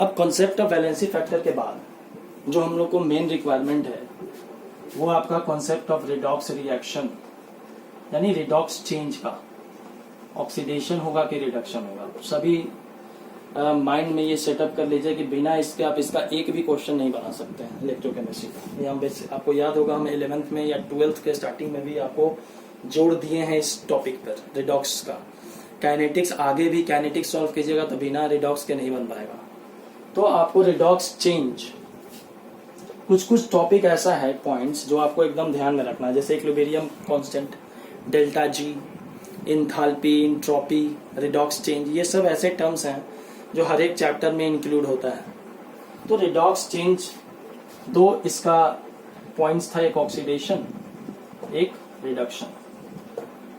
अब concept of valency factor के बाद जो हम लोग को मेन रिक्वायरमेंट है वो आपका कॉन्सेप्ट ऑफ रिडॉक्स रिएक्शन, यानी रिडॉक्स चेंज का। ऑक्सीडेशन होगा कि रिडक्शन होगा, सभी माइंड में ये सेटअप कर लीजिए कि बिना इसके आप इसका एक भी क्वेश्चन नहीं बना सकते हैं इलेक्ट्रोकेमिस्ट्री का। ये हम आपको याद होगा, हम 11th में या 12th के स्टार्टिंग में भी आपको जोड़ दिए हैं इस टॉपिक पर, रिडॉक्स का। काइनेटिक्स आगे भी काइनेटिक्स सॉल्व कीजिएगा तो बिना रिडॉक्स के नहीं बन पाएगा। तो आपको रिडॉक्स चेंज कुछ टॉपिक ऐसा है, पॉइंट्स जो आपको एकदम ध्यान में रखना है, जैसे equilibrium constant, delta G, enthalpy, entropy, redox change, ये सब ऐसे टर्म्स हैं जो हर एक चैप्टर में इंक्लूड होता है। तो रिडॉक्स चेंज दो इसका पॉइंट्स था, एक ऑक्सीडेशन, एक रिडक्शन।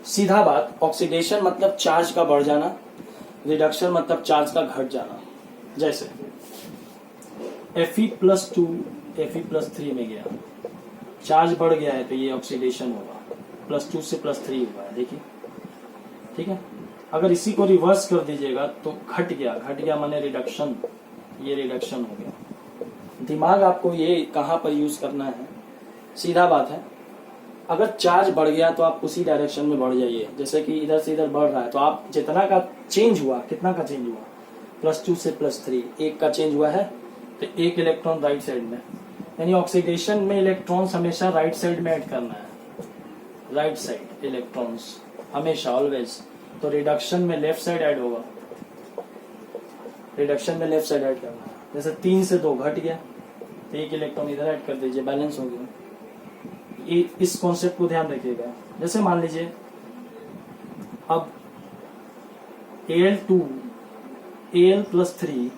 सीधा बात, ऑक्सीडेशन मतलब चार्ज का बढ़ जाना, रिडक्शन मतलब चार्ज का घट जाना। जैसे Fe+2 Fe+3 में गया, चार्ज बढ़ गया है तो ये ऑक्सीडेशन होगा, +2 से +3 हुआ है, देखिए ठीक है। अगर इसी को रिवर्स कर दीजिएगा तो घट गया माने रिडक्शन, ये रिडक्शन हो गया। दिमाग आपको ये कहाँ पर यूज करना है, सीधा बात है, अगर चार्ज बढ़ गया तो आप उसी डायरेक्शन में बढ़ जाइए, जैसे कि इधर से इधर बढ़ रहा है तो आप जितना का चेंज हुआ, कितना का चेंज हुआ, +2 से +3, एक का चेंज हुआ है तो एक इलेक्ट्रॉन राइट साइड में, यानी ऑक्सीडेशन में इलेक्ट्रॉन्स हमेशा राइट साइड में ऐड करना है, राइट साइड इलेक्ट्रॉन्स हमेशा, ऑलवेज। तो रिडक्शन में लेफ्ट साइड ऐड होगा, रिडक्शन में लेफ्ट साइड ऐड करना है। जैसे 3 से 2 घट गया तो एक इलेक्ट्रॉन इधर ऐड कर दीजिए, बैलेंस हो गया। इस कॉन्सेप्ट को ध्यान रखिएगा। जैसे मान लीजिए अब Al2 Al+3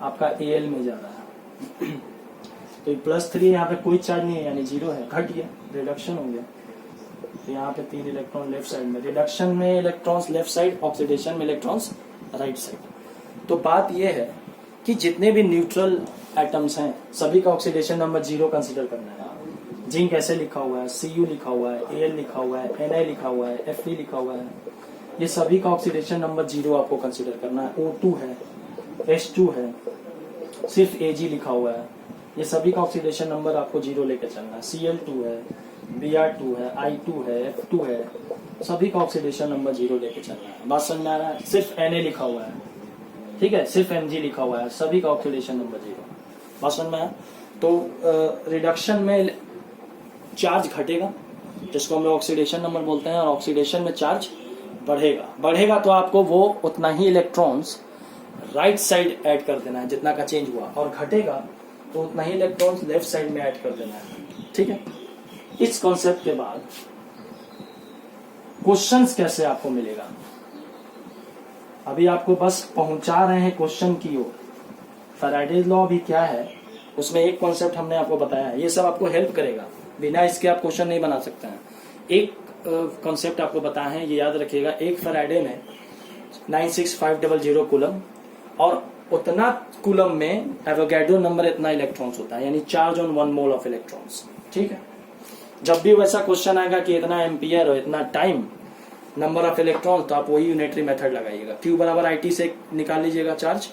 आपका Al में जा रहा है तो +3 यहाँ पे कोई चार्ज नहीं है, यानी 0 है, घट गया, रिडक्शन हो गया। तो यहाँ पे 3 इलेक्ट्रॉन लेफ्ट साइड में, रिडक्शन में इलेक्ट्रॉन्स लेफ्ट साइड, ऑक्सीडेशन में इलेक्ट्रॉन्स राइट साइड। तो बात यह है कि जितने भी न्यूट्रल एटम्स हैं सभी का ऑक्सीडेशन नंबर 0 कंसीडर करना है। जिंक ऐसे लिखा हुआ है, Cu लिखा हुआ है, Al लिखा हुआ है, Na लिखा हुआ है, Fe लिखा हुआ है, ये सभी का ऑक्सीडेशन नंबर 0 आपको कंसीडर करना है। O2 है, H2 है, सिर्फ Ag लिखा हुआ है, ये सभी का ऑक्सीडेशन नंबर आपको 0 लेके चलना है। Cl2 है, Br2 है, I2 है, F2 है, सभी का ऑक्सीडेशन नंबर 0 लेके चलना है। बात समझ में आ रहा है? सिर्फ Na लिखा हुआ है, ठीक है, सिर्फ Mg लिखा हुआ है, सभी का ऑक्सीडेशन नंबर 0। बात समझ में आया? तो रिडक्शन में चार्ज घटेगा जिसको हम लोग ऑक्सीडेशन नंबर बोलते हैं, और ऑक्सीडेशन में चार्ज बढ़ेगा तो आपको वो उतना ही इलेक्ट्रॉन्स राइट साइड ऐड कर देना है जितना का चेंज हुआ, और घटेगा तो उतना ही इलेक्ट्रॉन्स लेफ्ट साइड में ऐड कर देना है, ठीक है। इस कॉन्सेप्ट के बाद क्वेश्चंस कैसे आपको मिलेगा, अभी आपको बस पहुंचा रहे हैं क्वेश्चन की ओर। फैराडेज लॉ भी क्या है, उसमें एक कॉन्सेप्ट हमने आपको बताया है, ये सब आपको हेल्प करेगा, बिना इसके आप क्वेश्चन नहीं बना सकते हैं। एक कॉन्सेप्ट आपको बताया है, ये याद रखिएगा, एक फैराडे में 96500 कूलम, और उतना कूलम में एवोगैड्रो नंबर इतना इलेक्ट्रॉन्स होता है, यानी charge on 1 mole of electrons, ठीक है। जब भी वैसा क्वेश्चन आएगा कि इतना एम्पियर और इतना टाइम नंबर ऑफ इलेक्ट्रॉन, तो आप वही यूनिटरी मेथड लगाइएगा। Q बराबर IT से निकाल लीजिएगा चार्ज,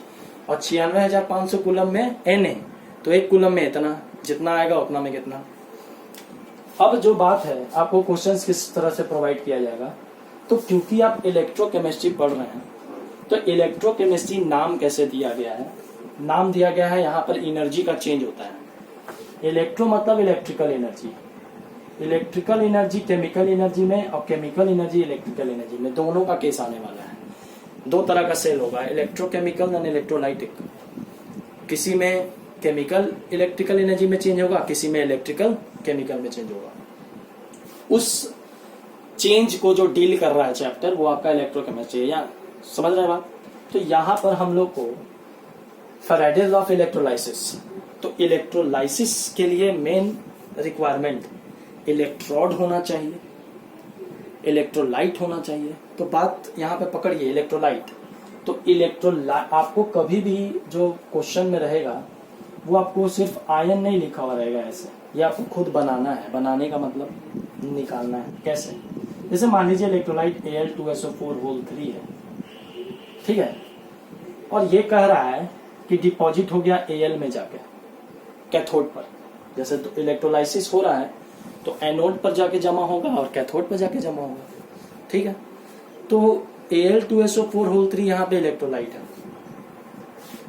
और 96,500 कूलम में Na, तो एक कूलम में इतना, जितना आएगा उतना में कितना। अब जो बात है, आपको क्वेश्चंस किस तरह से प्रोवाइड किया जाएगा, तो क्योंकि आप इलेक्ट्रोकेमिस्ट्री पढ़ रहे हैं तो इलेक्ट्रोकेमिस्ट्री नाम कैसे दिया गया है, नाम दिया गया है, यहाँ पर एनर्जी का चेंज होता है। इलेक्ट्रो मतलब electrical energy, electrical energy chemical energy में, और केमिकल एनर्जी इलेक्ट्रिकल एनर्जी में, दोनों का केस आने वाला है। 2 तरह का सेल होगा, इलेक्ट्रोकेमिकल एंड इलेक्ट्रोलाइटिक। किसी में केमिकल इलेक्ट्रिकल एनर्जी में चेंज होगा, किसी में इलेक्ट्रिकल केमिकल में चेंज होगा। उस चेंज को जो डील कर रहा है चैप्टर, वो आपका इलेक्ट्रोकेमिस्ट्री है, या समझ रहे हैं बात? तो यहाँ पर हम लोग को फैराडेज लॉ ऑफ इलेक्ट्रोलाइसिस, तो इलेक्ट्रोलाइसिस के लिए मेन रिक्वायरमेंट इलेक्ट्रोड होना चाहिए, इलेक्ट्रोलाइट होना चाहिए। तो बात यहाँ पे पकड़िए, इलेक्ट्रोलाइट। तो इलेक्ट्रोलाइट आपको कभी भी जो क्वेश्चन में रहेगा वो आपको सिर्फ आयन नहीं लिखा हुआ रहेगा ऐसे, ये आपको खुद बनाना है। बनाने का मतलब निकालना है। कैसे? जैसे मान लीजिए इलेक्ट्रोलाइट Al2SO4 होल 3 है, ठीक है, और ये कह रहा है कि डिपॉजिट हो गया Al में जाके कैथोड पर। जैसे तो इलेक्ट्रोलाइसिस हो रहा है तो एनोड पर जाके जमा होगा और कैथोड पर जाके जमा होगा, ठीक है। तो Al2SO4 होल 3 यहाँ पे इलेक्ट्रोलाइट है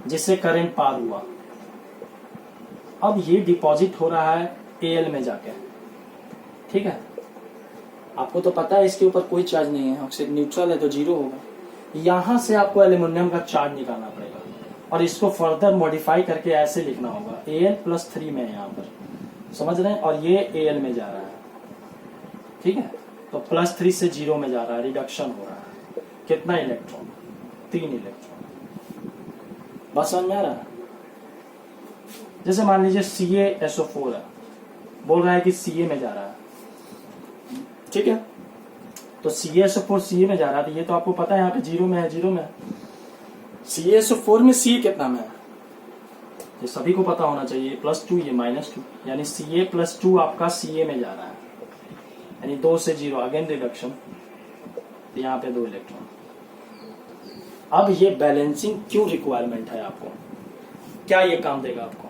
जिससे करंट पार हुआ। अब ये डिपॉजिट हो रहा है Al में जाके, ठीक है। आपको तो पता है इसके ऊपर कोई चार्ज नहीं है, ऑक्सीजन न्यूट्रल है तो जीरो होगा। यहां से आपको एल्यूमिनियम का चार्ज निकालना पड़ेगा और इसको फर्दर मॉडिफाई करके ऐसे लिखना होगा Al+3 में यहाँ पर, समझ रहे हैं, और ये Al में जा रहा है, ठीक है। तो +3 से 0 में जा रहा है, रिडक्शन हो रहा है। कितना इलेक्ट्रॉन? 3 इलेक्ट्रॉन। बात समझ में आ रहा है? जैसे मान लीजिए CaSO4 है, बोल रहा है कि Ca में जा रहा है, ठीक है। तो CaSO4 Ca में जा रहा है, तो ये तो आपको पता है यहाँ पे 0 में है, 0 में है। CaSO4 में Ca कितना में है ये सभी को पता होना चाहिए, +2 ये -2, यानी Ca+2 आपका Ca में जा रहा है, यानी 2 से 0 अगेन रिडक्शन, यहाँ पे 2 इलेक्ट्रॉन। अब ये बैलेंसिंग क्यों रिक्वायरमेंट है आपको, क्या ये काम देगा आपको,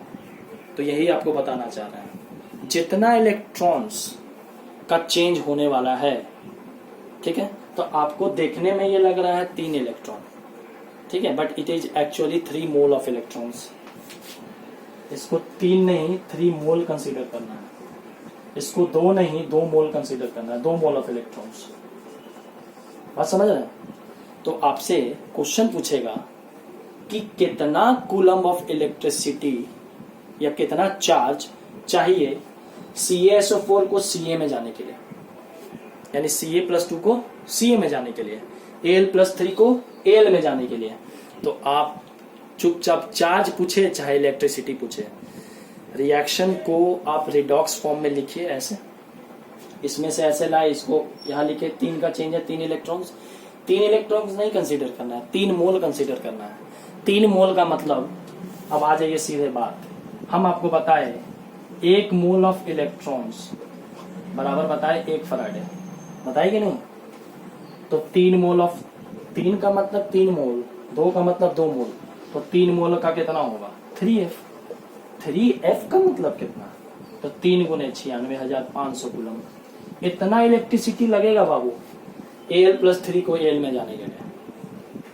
तो यही आपको बताना चाह रहे हैं। जितना इलेक्ट्रॉन्स का चेंज होने वाला है, ठीक है, तो आपको देखने में ये लग रहा है 3 इलेक्ट्रॉन, ठीक है, but it is actually 3 mole of electrons. इसको 3 नहीं 3 मोल कंसीडर करना है, इसको 2 नहीं 2 मोल कंसीडर करना है, 2 मोल ऑफ इलेक्ट्रॉन्स। बात समझ रहे हैं? तो आपसे क्वेश्चन पूछेगा कि कितना कूलम ऑफ इलेक्ट्रिसिटी या कितना चार्ज चाहिए CaSO4 को Ca में जाने के लिए, यानी Ca+2 को Ca में जाने के लिए, Al+3 को Al में जाने के लिए। तो आप चुपचाप चार्ज पूछे चाहे इलेक्ट्रिसिटी पूछे, रिएक्शन को आप रिडॉक्स फॉर्म में लिखिए ऐसे, इसमें से ऐसे लाए, इसको यहाँ लिखे 3 का चेंज है, 3 इलेक्ट्रॉन्स। 3 इलेक्ट्रॉन्स नहीं कंसीडर करना है, 3 मोल कंसीडर करना है। 3 मोल का मतलब, अब आ जाइए सीधे बात, हम आपको बताए 1 मोल ऑफ इलेक्ट्रॉन्स बराबर बताए 1 फराडे, बताए कि नहीं। तो 3 मोल ऑफ, 3 का मतलब 3 मोल, 2 का मतलब 2 मोल, तो 3 मोल का कितना होगा 3F। 3F का मतलब कितना, तो 3 × 96,500 कूलम। इतना इलेक्ट्रिसिटी लगेगा बाबू Al+3 को Al में जाने के लिए,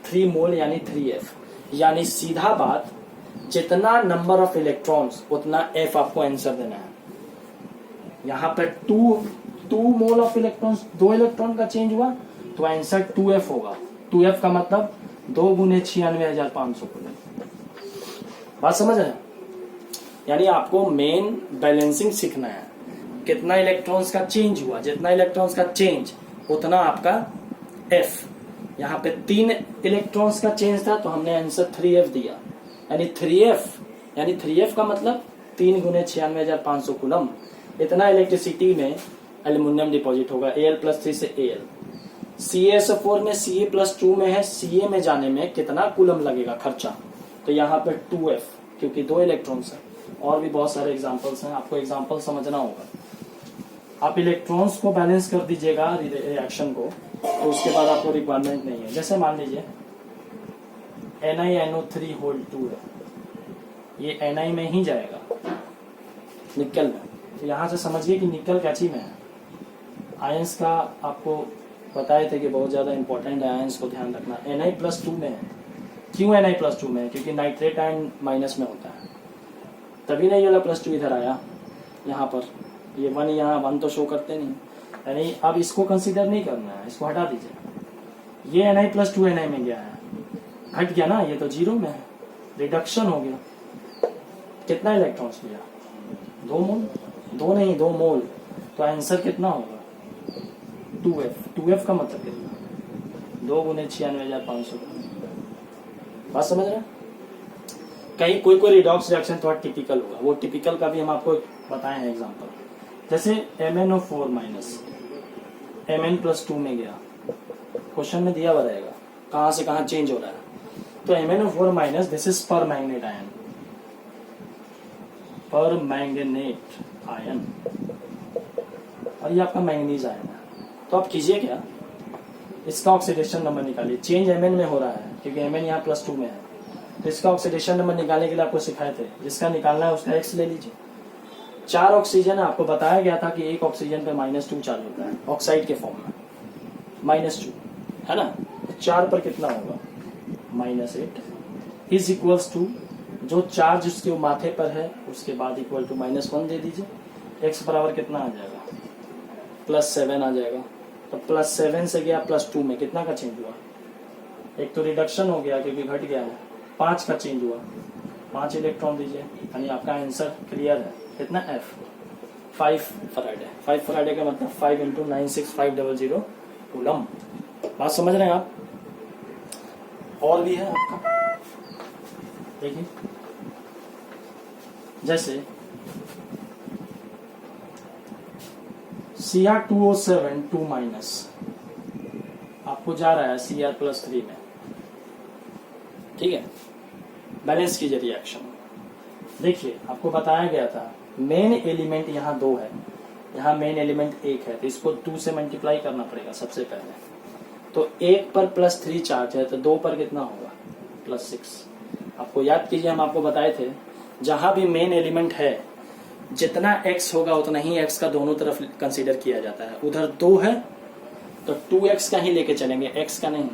3 मोल यानी 3F, यानी सीधा बात जितना नंबर ऑफ इलेक्ट्रॉन्स उतना F आपको आंसर देना है। यहाँ पे 2 मोल ऑफ इलेक्ट्रॉन्स, 2 इलेक्ट्रॉन का चेंज हुआ तो आंसर 2F होगा। 2F का मतलब 2 × 96,500 कूलम। बात समझ रहे हैं? यानी आपको मेन बैलेंसिंग सीखना है, कितना इलेक्ट्रॉन्स का चेंज हुआ, जितना इलेक्ट्रॉन्स का चेंज उतना आपका F। यहाँ पे 3 इलेक्ट्रॉन्स का चेंज था तो हमने आंसर 3F दिया, यानी 3F का मतलब 3 × 96,500 कूलम। इतना इलेक्ट्रिसिटी में एल्यूमिनियम डिपॉजिट होगा Al+3 से Al। CaSO4 में Ca+2 में है, Ca में जाने में कितना कूलम लगेगा खर्चा, तो यहाँ पे 2F, क्योंकि 2 इलेक्ट्रॉन्स है। और भी बहुत सारे एग्जांपल्स हैं, आपको एग्जांपल समझना होगा। आप इलेक्ट्रॉन्स को बैलेंस कर दीजिएगा रिएक्शन को, तो उसके बाद आपको रिक्वायरमेंट नहीं है। जैसे मान लीजिए NiNO3 होल 2 है, ये Ni में ही जाएगा निकल में, तो यहाँ से समझिए कि निकल क्या चीज में है। आयंस का आपको बताए थे कि बहुत ज्यादा इंपॉर्टेंट है, आयंस को ध्यान रखना। Ni+2 में है, क्यों Ni+2 में है, क्योंकि नाइट्रेट आयन माइनस में होता है, तभी नहीं वाला +2 इधर आया। यहाँ पर ये 1 यहाँ 1 तो शो करते नहीं, यानी अब इसको कंसीडर नहीं करना है, इसको हटा दीजिए। ये Ni+2 Ni में गया है, हट गया ना, ये तो 0 में है, रिडक्शन हो गया। कितना इलेक्ट्रॉन्स लिया 2 मोल, 2 नहीं 2 मोल, तो आंसर कितना होगा 2F। का मतलब कितना 2 × 96,500। बात समझ रहे हैं? कहीं कोई रिडॉक्स रिएक्शन थोड़ा टिपिकल होगा, वो टिपिकल का भी हम आपको बताए हैं एग्जांपल। जैसे MnO4 माइनस Mn+2 में गया, क्वेश्चन में दिया हुआ रहेगा कहां से कहां चेंज हो रहा है। तो MnO4 माइनस, दिस इज पर मैग्नेट आयन, पर मैंगनेट आयन, और ये आपका मैंगनीज आयन है। तो आप कीजिए क्या, इसका ऑक्सीडेशन नंबर निकालिए। चेंज Mn में हो रहा है क्योंकि Mn यहाँ +2 में है, तो इसका ऑक्सीडेशन नंबर निकालने के लिए आपको सिखाए थे, जिसका निकालना है उसका x ले लीजिए। 4 ऑक्सीजन है, आपको बताया गया था कि एक ऑक्सीजन पे -2 चार्ज होता है ऑक्साइड के फॉर्म में, -2 है ना। तो 4 पर कितना होगा, -8 इज इक्वल्स टू जो चार्ज उसके माथे पर है उसके बाद इक्वल टू -1 दे दीजिए। x बराबर कितना आ जाएगा, +7 आ जाएगा। तो +7 से गया +2 में कितना का चेंज हुआ, एक तो रिडक्शन हो गया क्योंकि घट गया है, 5 का चेंज हुआ, 5 इलेक्ट्रॉन दीजिए, यानी आपका आंसर क्लियर है। कितना F 5 फराडे। 5 फराडे का मतलब 5 × 96500 कूलम। बात समझ रहे हैं आप। और भी है आपका, देखिए जैसे Cr2O7 2- आपको जा रहा है Cr+3 में, ठीक है। बैलेंस कीजिए रिएक्शन। देखिए आपको बताया गया था मेन एलिमेंट यहाँ 2 है, यहाँ मेन एलिमेंट 1 है, तो इसको 2 से मल्टीप्लाई करना पड़ेगा सबसे पहले। तो 1 पर +3 चार्ज है तो 2 पर कितना होगा, +6। आपको याद कीजिए, हम आपको बताए थे जहां भी मेन एलिमेंट है जितना x होगा उतना ही x का दोनों तरफ कंसीडर किया जाता है। उधर 2 है तो 2x का ही लेके चलेंगे, x का नहीं।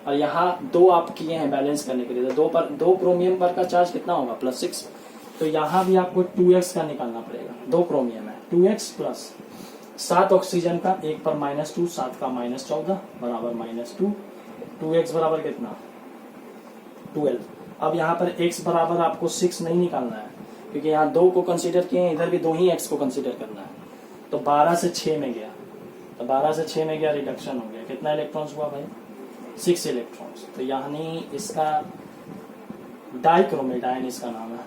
और यहाँ 2 आप किए हैं बैलेंस करने के लिए, तो 2 क्रोमियम पर का चार्ज कितना होगा, +6। तो यहाँ भी आपको 2x का निकालना पड़ेगा, 2 क्रोमियम है, 2x प्लस 7 ऑक्सीजन का, 1 पर -2, 7 का -14 बराबर -2। 2x बराबर कितना, 12। अब यहाँ पर x बराबर आपको 6 नहीं निकालना है क्योंकि यहाँ 2 को कंसीडर किए, इधर भी 2 ही x को कंसीडर करना है। तो 12 से 6 में गया, तो 12 से 6 में गया, रिडक्शन हो गया। कितना इलेक्ट्रॉन्स हुआ भाई, 6 इलेक्ट्रॉन्स। तो यानी इसका डाइक्रोमेट आयन इसका नाम है,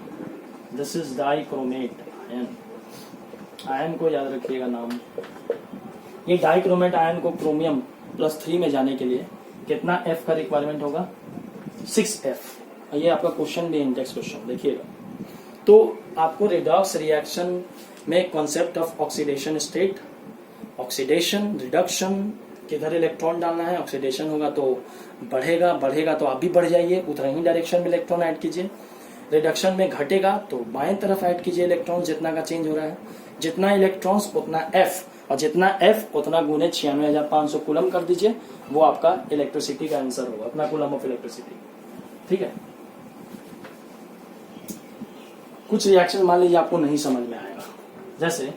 this is dichromate ion. Ion को याद रखिएगा नाम। ये डाइक्रोमेट आयन को क्रोमियम +3 में जाने के लिए कितना F का रिक्वायरमेंट होगा, 6F। ये आपका क्वेश्चन भी इंडेक्स क्वेश्चन देखिएगा। तो आपको रिडॉक्स रिएक्शन में concept of oxidation state, oxidation, reduction, किधर इलेक्ट्रॉन डालना है, ऑक्सीडेशन होगा तो बढ़ेगा, बढ़ेगा तो आप भी बढ़ जाइए, उधर ही डायरेक्शन में इलेक्ट्रॉन ऐड कीजिए। रिडक्शन में घटेगा तो बाएं तरफ ऐड कीजिए इलेक्ट्रॉन, जितना का चेंज हो रहा है। जितना इलेक्ट्रॉन्स उतना F, और जितना F उतना गुने 96,500 कूलम कर दीजिए, वो आपका इलेक्ट्रिसिटी का आंसर होगा, अपना कूलम ऑफ इलेक्ट्रिसिटी, ठीक है। कुछ रिएक्शन मान लीजिए आपको नहीं समझ में आएगा, जैसे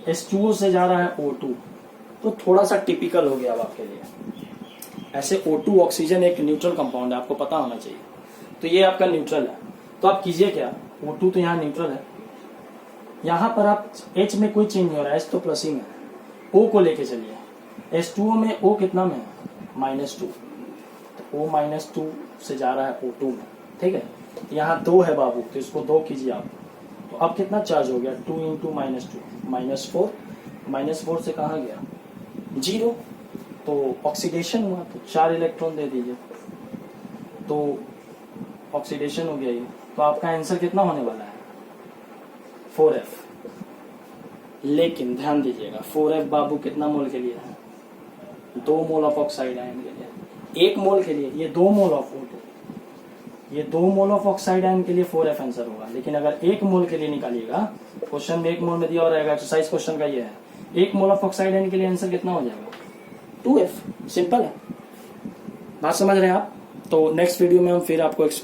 H2O से जा रहा है O2, तो थोड़ा सा टिपिकल हो गया अब आपके लिए। ऐसे O2 ऑक्सीजन एक न्यूट्रल कंपाउंड है, आपको पता होना चाहिए। तो ये आपका न्यूट्रल है, तो आप कीजिए क्या, O2 तो यहाँ न्यूट्रल है, यहाँ पर आप H में कोई चेंज नहीं हो रहा है, H तो प्लस ही में है, O को लेके चलिए। H2O में O कितना में है, -2, तो O -2 से जा रहा है O2 में, ठीक है। यहाँ 2 है बाबू, तो इसको 2 कीजिए आप, तो अब कितना चार्ज हो गया, 2 × -2 -4 से कहाँ गया, 0। तो ऑक्सीडेशन हुआ, तो 4 इलेक्ट्रॉन दे दीजिए, तो ऑक्सीडेशन हो गया ये। तो आपका आंसर कितना होने वाला है, 4F। लेकिन ध्यान दीजिएगा 4F बाबू कितना मोल के लिए है, 2 मोल ऑफ ऑक्साइड आयन के लिए, 1 मोल के लिए ये 2 मोल ऑफ O2, ये 2 मोल ऑफ ऑक्साइड आयन के लिए 4F आंसर होगा। लेकिन अगर 1 मोल के लिए निकालिएगा, क्वेश्चन में 1 मोल में दिया हो रहेगा, एक्सरसाइज क्वेश्चन का ये है, 1 मोल ऑफ ऑक्साइड आयन के लिए आंसर कितना हो जाएगा, 2F। सिंपल है, बात समझ रहे हैं आप। तो नेक्स्ट वीडियो में हम फिर आपको एक्सप्लेन